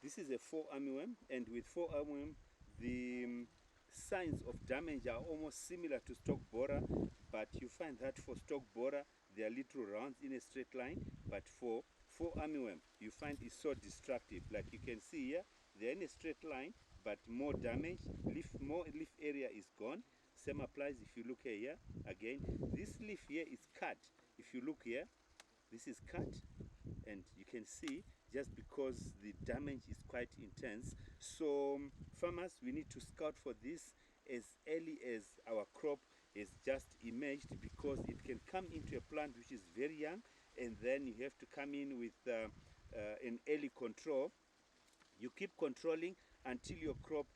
This is a 4 armyworm, and with 4 armyworm, the signs of damage are almost similar to stalk borer, but you find that for stalk borer, there are little rounds in a straight line, but for 4 armyworm, you find it's so destructive. Like you can see here, they're in a straight line, but more damage, more leaf area is gone. Same applies if you look here. Again, this leaf here is cut. If you look here, this is cut, and you can see just because the damage is quite intense. So farmers, we need to scout for this as early as our crop has just emerged, because it can come into a plant which is very young, and then you have to come in with an early control. You keep controlling until your crop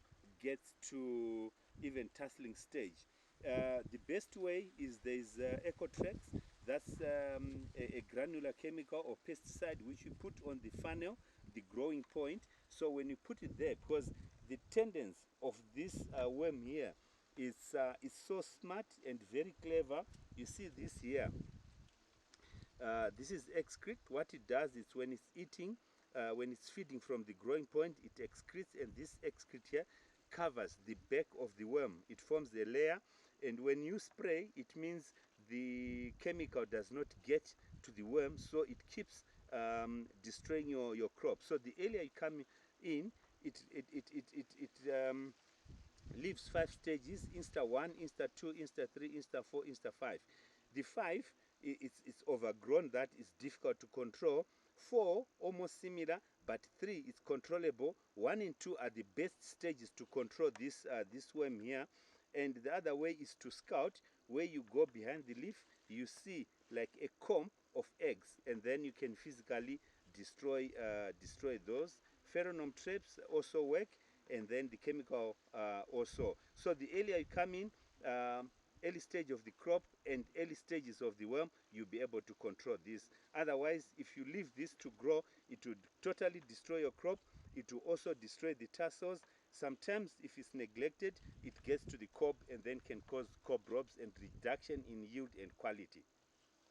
gets to even tasseling stage. The best way is there's Ecotrex. That's a granular chemical or pesticide which you put on the funnel, the growing point. So when you put it there, because the tendency of this worm here is so smart and very clever. You see this here. This is excrete. What it does is when it's eating, when it's feeding from the growing point, it excretes, and this excrete here covers the back of the worm. It forms a layer, and when you spray, it means the chemical does not get to the worm, so it keeps destroying your crop. So the earlier you come in, it leaves 5 stages: Insta 1, Insta 2, Insta 3, Insta 4, Insta 5. The 5, it's overgrown, that is difficult to control. 4, almost similar, but 3 is controllable. 1 and 2 are the best stages to control this worm here. And the other way is to scout. Where you go behind the leaf, you see like a comb of eggs, and then you can physically destroy those. Pheromone traps also work, and then the chemical also. So the earlier you come in, early stage of the crop and early stages of the worm, you'll be able to control this. Otherwise, if you leave this to grow, it would totally destroy your crop. It will also destroy the tassels. Sometimes if it's neglected, it gets to the cob and then can cause cob robs and reduction in yield and quality.